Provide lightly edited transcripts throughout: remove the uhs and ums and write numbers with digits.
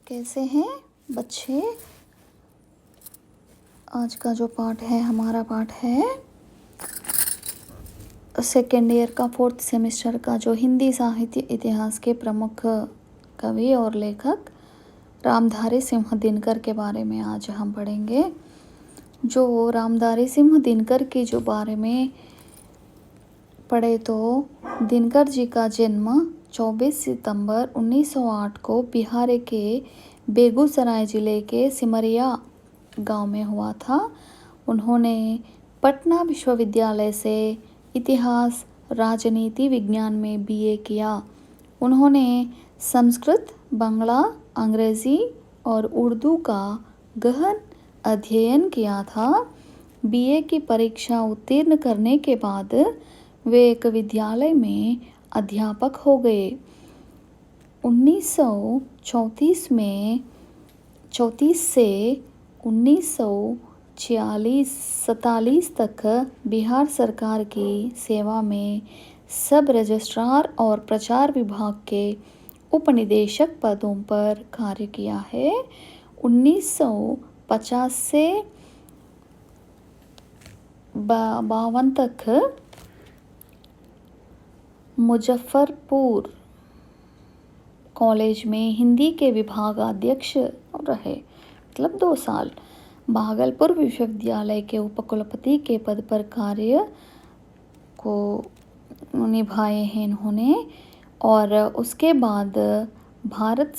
कैसे हैं बच्चे। आज का जो पाठ है हमारा पाठ है सेकेंड ईयर का 4th सेमेस्टर का जो हिंदी साहित्य इतिहास के प्रमुख कवि और लेखक रामधारी सिंह दिनकर के बारे में आज हम पढ़ेंगे। जो रामधारी सिंह दिनकर के जो बारे में पढ़े तो दिनकर जी का जन्म 24 सितंबर 1908 को बिहार के बेगूसराय ज़िले के सिमरिया गांव में हुआ था। उन्होंने पटना विश्वविद्यालय से इतिहास राजनीति विज्ञान में बीए किया। उन्होंने संस्कृत, बांग्ला, अंग्रेज़ी और उर्दू का गहन अध्ययन किया था। बीए की परीक्षा उत्तीर्ण करने के बाद वे एक विद्यालय में अध्यापक हो गए। 1934 से 1947 तक बिहार सरकार की सेवा में सब रजिस्ट्रार और प्रचार विभाग के उपनिदेशक पदों पर कार्य किया है। 1950 से 52 तक मुजफ्फरपुर कॉलेज में हिंदी के विभागाध्यक्ष रहे, मतलब 2 साल। भागलपुर विश्वविद्यालय के उपकुलपति के पद पर कार्य को निभाए हैं इन्होंने। और उसके बाद भारत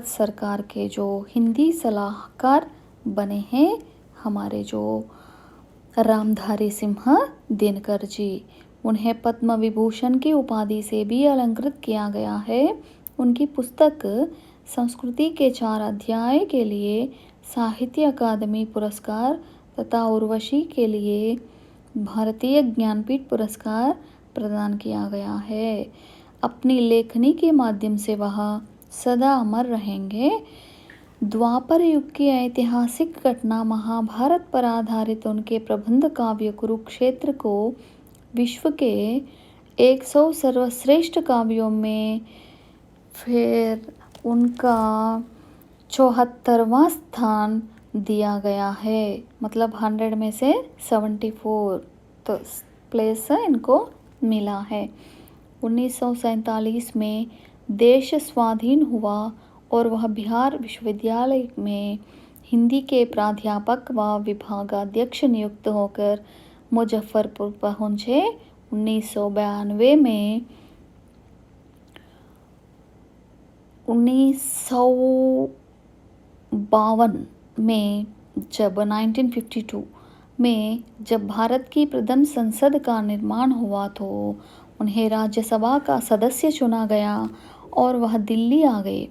सरकार के जो हिंदी सलाहकार बने हैं हमारे जो रामधारी सिंह दिनकर जी। उन्हें पद्म विभूषण की उपाधि से भी अलंकृत किया गया है। उनकी पुस्तक संस्कृति के 4 अध्याय के लिए साहित्य अकादमी पुरस्कार तथा उर्वशी के लिए भारतीय ज्ञानपीठ पुरस्कार प्रदान किया गया है। अपनी लेखनी के माध्यम से वह सदा अमर रहेंगे। द्वापर युग की ऐतिहासिक घटना महाभारत पर आधारित उनके प्रबंध काव्य कुरुक्षेत्र को विश्व के 100 सर्वश्रेष्ठ काव्यों में फिर उनका 74वां स्थान दिया गया है, मतलब 100 में से 74 तो प्लेस इनको मिला है। 1947 में देश स्वाधीन हुआ और वह बिहार विश्वविद्यालय में हिंदी के प्राध्यापक व विभागाध्यक्ष नियुक्त होकर मुजफ्फरपुर पहुँचे। 1952 में जब 1952 में जब भारत की प्रथम संसद का निर्माण हुआ तो उन्हें राज्यसभा का सदस्य चुना गया और वह दिल्ली आ गए।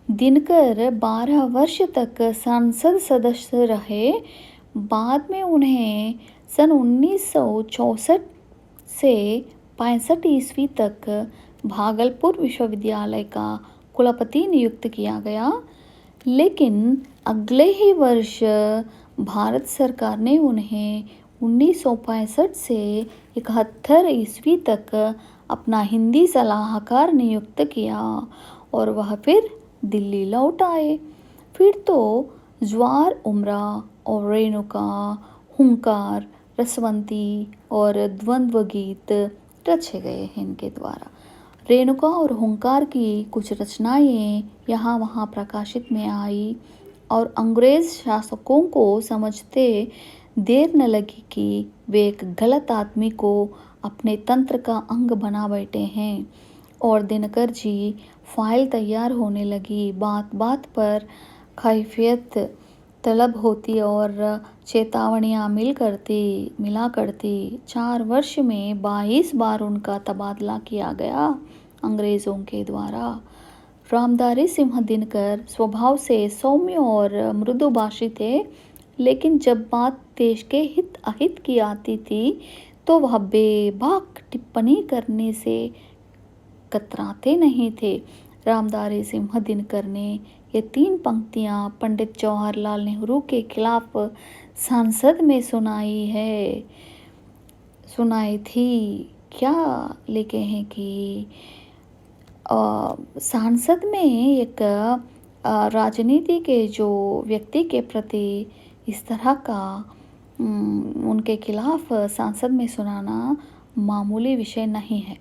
दिनकर 12 वर्ष तक संसद सदस्य रहे। बाद में उन्हें सन 1964 से 65 ईस्वी तक भागलपुर विश्वविद्यालय का कुलपति नियुक्त किया गया। लेकिन अगले ही वर्ष भारत सरकार ने उन्हें 1965 से 71 ईस्वी तक अपना हिंदी सलाहकार नियुक्त किया और वह फिर दिल्ली लौट आए। फिर तो ज्वार उमरा और रेणुका, हुंकार, रसवंती और द्वंद्व गीत रचे गए हैं इनके द्वारा। रेणुका और हुंकार की कुछ रचनाएं यहाँ वहाँ प्रकाशित में आई और अंग्रेज शासकों को समझते देर न लगी कि वे एक गलत आदमी को अपने तंत्र का अंग बना बैठे हैं। और दिनकर जी फाइल तैयार होने लगी। बात बात पर कैफियत तलब होती और चेतावनियाँ मिला करती। 4 वर्ष में 22 बार उनका तबादला किया गया अंग्रेज़ों के द्वारा। रामधारी सिंह दिनकर स्वभाव से सौम्य और मृदुभाषी थे, लेकिन जब बात देश के हित अहित की आती थी तो वह बेबाक टिप्पणी करने से कतराते नहीं थे। रामधारी सिंह दिनकर ने ये 3 पंक्तियाँ पंडित जवाहरलाल नेहरू के खिलाफ संसद में सुनाई थी। क्या लिखे हैं कि सांसद में एक राजनीति के जो व्यक्ति के प्रति इस तरह का उनके खिलाफ सांसद में सुनाना मामूली विषय नहीं है,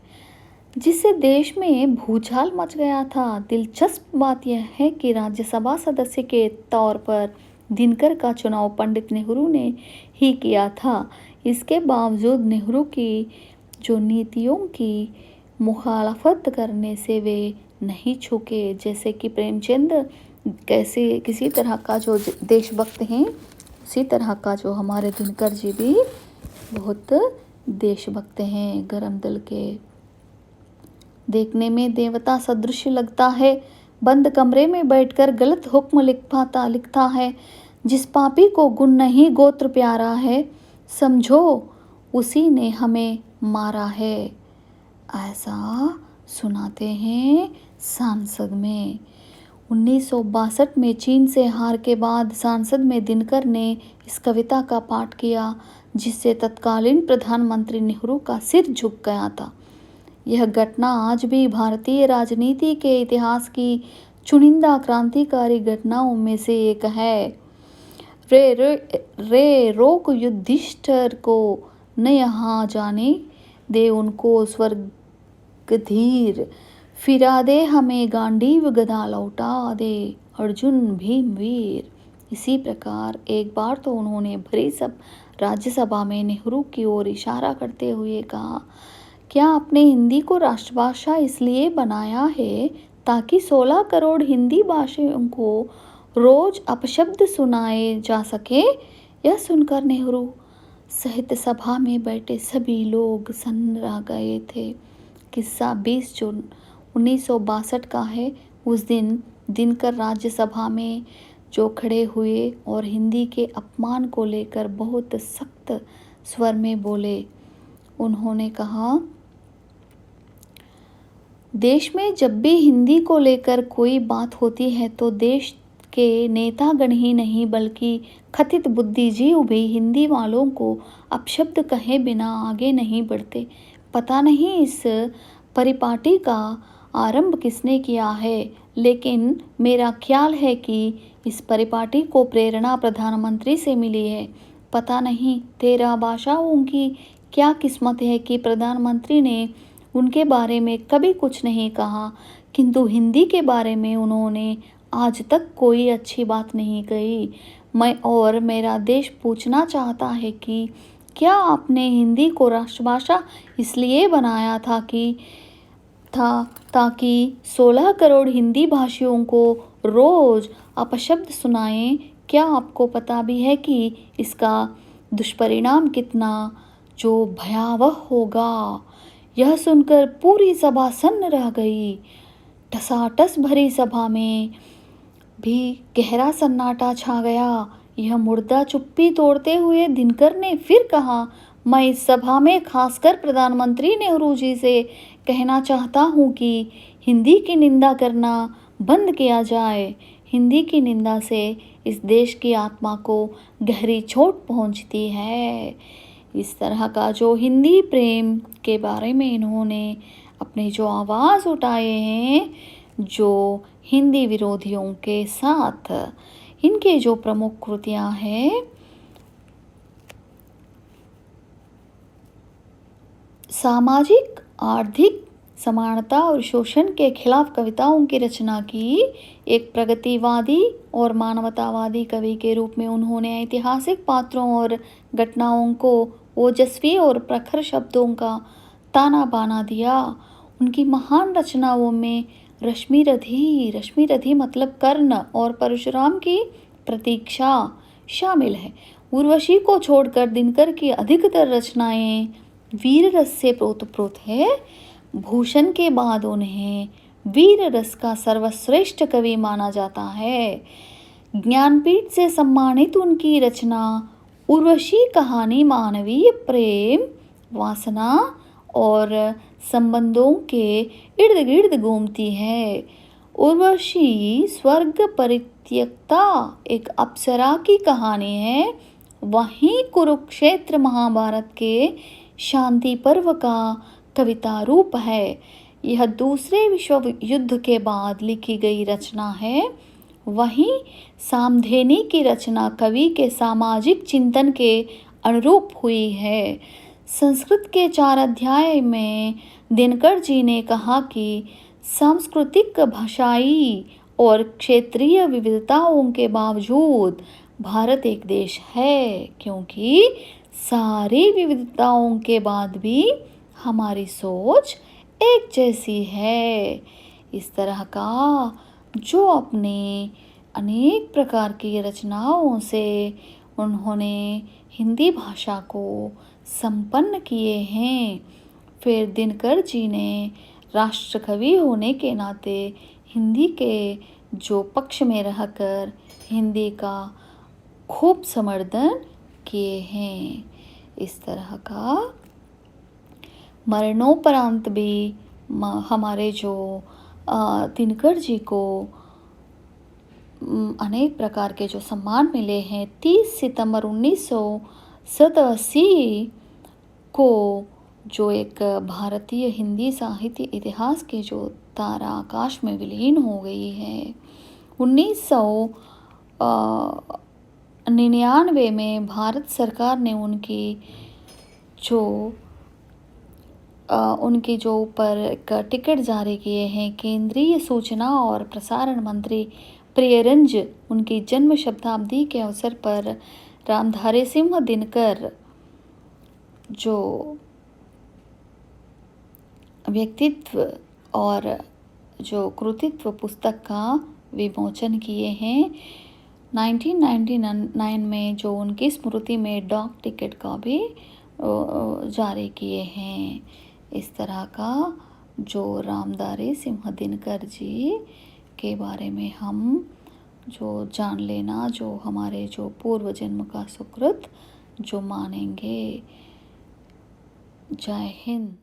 जिससे देश में भूचाल मच गया था। दिलचस्प बात यह है कि राज्यसभा सदस्य के तौर पर दिनकर का चुनाव पंडित नेहरू ने ही किया था। इसके बावजूद नेहरू की जो नीतियों की मुखालफत करने से वे नहीं झुके। जैसे कि प्रेमचंद कैसे किसी तरह का जो देशभक्त हैं, उसी तरह का जो हमारे दिनकर जी भी बहुत देशभक्त हैं, गरम दिल के। देखने में देवता सदृश लगता है, बंद कमरे में बैठकर गलत हुक्म लिखता है। जिस पापी को गुण नहीं गोत्र प्यारा है, समझो उसी ने हमें मारा है। ऐसा सुनाते हैं सांसद में। 1962 में चीन से हार के बाद सांसद में दिनकर ने इस कविता का पाठ किया, जिससे तत्कालीन प्रधानमंत्री नेहरू का सिर झुक गया था। यह घटना आज भी भारतीय राजनीति के इतिहास की चुनिंदा क्रांतिकारी घटनाओं में से एक है। रे रोक युधिष्ठिर को न यहाँ जाने दे, उनको स्वर्गधीर फिरा दे, हमें गांडीव गदा लौटा दे, अर्जुन भीम वीर। इसी प्रकार एक बार तो उन्होंने भरी सब राज्यसभा में नेहरू की ओर इशारा करते हुए कहा, क्या आपने हिंदी को राष्ट्रभाषा इसलिए बनाया है ताकि 16 करोड़ हिंदी भाषियों को रोज अपशब्द सुनाए जा सके? यह सुनकर नेहरू सहित सभा में बैठे सभी लोग सन्ना गए थे। किस्सा 20 जून 1962 का है। उस दिन दिनकर राज्यसभा में जो खड़े हुए और हिंदी के अपमान को लेकर बहुत सख्त स्वर में बोले। उन्होंने कहा, देश में जब भी हिंदी को लेकर कोई बात होती है तो देश के नेतागण ही नहीं बल्कि कथित बुद्धिजीवी भी हिंदी वालों को अपशब्द कहे बिना आगे नहीं बढ़ते। पता नहीं इस परिपाटी का आरंभ किसने किया है, लेकिन मेरा ख्याल है कि इस परिपाटी को प्रेरणा प्रधानमंत्री से मिली है। पता नहीं 13 भाषाओं की क्या किस्मत है कि प्रधानमंत्री ने उनके बारे में कभी कुछ नहीं कहा, किंतु हिंदी के बारे में उन्होंने आज तक कोई अच्छी बात नहीं कही। मैं और मेरा देश पूछना चाहता है कि क्या आपने हिंदी को राष्ट्रभाषा इसलिए बनाया था ताकि 16 करोड़ हिंदी भाषियों को रोज अपशब्द सुनाएं? क्या आपको पता भी है कि इसका दुष्परिणाम कितना जो भयावह होगा? यह सुनकर पूरी सभा सन्न रह गई। ठसाठस भरी सभा में भी गहरा सन्नाटा छा गया। यह मुर्दा चुप्पी तोड़ते हुए दिनकर ने फिर कहा, मैं इस सभा में खासकर प्रधानमंत्री नेहरू जी से कहना चाहता हूँ कि हिंदी की निंदा करना बंद किया जाए। हिंदी की निंदा से इस देश की आत्मा को गहरी चोट पहुँचती है। इस तरह का जो हिंदी प्रेम के बारे में इन्होंने अपने जो आवाज़ उठाए हैं, जो हिंदी विरोधियों के साथ, इनके जो प्रमुख कृतियाँ हैं, सामाजिक आर्थिक समानता और शोषण के खिलाफ कविताओं की रचना की। एक प्रगतिवादी और मानवतावादी कवि के रूप में उन्होंने ऐतिहासिक पात्रों और घटनाओं को ओजस्वी और प्रखर शब्दों का ताना बाना दिया। उनकी महान रचनाओं में रश्मि रथी मतलब कर्ण और परशुराम की प्रतीक्षा शामिल है। उर्वशी को छोड़कर दिनकर की अधिकतर रचनाएं वीर रस से प्रोत है। भूषण के बाद उन्हें वीर रस का सर्वश्रेष्ठ कवि माना जाता है। ज्ञानपीठ से सम्मानित उनकी रचना उर्वशी कहानी मानवीय प्रेम, वासना और संबंधों के इर्द गिर्द घूमती है। उर्वशी स्वर्ग परित्यक्ता एक अप्सरा की कहानी है। वहीं कुरुक्षेत्र महाभारत के शांति पर्व का कविता रूप है। यह दूसरे विश्व युद्ध के बाद लिखी गई रचना है। वहीं सामधेनी की रचना कवि के सामाजिक चिंतन के अनुरूप हुई है। संस्कृत के 4 अध्याय में दिनकर जी ने कहा कि सांस्कृतिक, भाषाई और क्षेत्रीय विविधताओं के बावजूद भारत एक देश है, क्योंकि सारी विविधताओं के बाद भी हमारी सोच एक जैसी है। इस तरह का जो अपने अनेक प्रकार की रचनाओं से उन्होंने हिंदी भाषा को संपन्न किए हैं। फिर दिनकर जी ने राष्ट्रकवि होने के नाते हिंदी के जो पक्ष में रहकर हिंदी का खूब समर्थन किए हैं। इस तरह का मरणोपरांत भी हमारे जो दिनकर जी को अनेक प्रकार के जो सम्मान मिले हैं। 30 सितंबर 1987 को जो एक भारतीय हिंदी साहित्य इतिहास के जो तारा आकाश में विलीन हो गई है। 1999 में भारत सरकार ने उनके जो ऊपर एक टिकट जारी किए हैं। केंद्रीय सूचना और प्रसारण मंत्री प्रियरंज उनकी जन्म शताब्दी के अवसर पर रामधारी सिंह दिनकर जो व्यक्तित्व और जो कृतित्व पुस्तक का विमोचन किए हैं। 1999 में जो उनकी स्मृति में डाक टिकट का भी जारी किए हैं। इस तरह का जो रामधारी सिंह दिनकर जी के बारे में हम जो जान लेना, जो हमारे जो पूर्व जन्म का सुकृत जो मानेंगे। जय हिंद।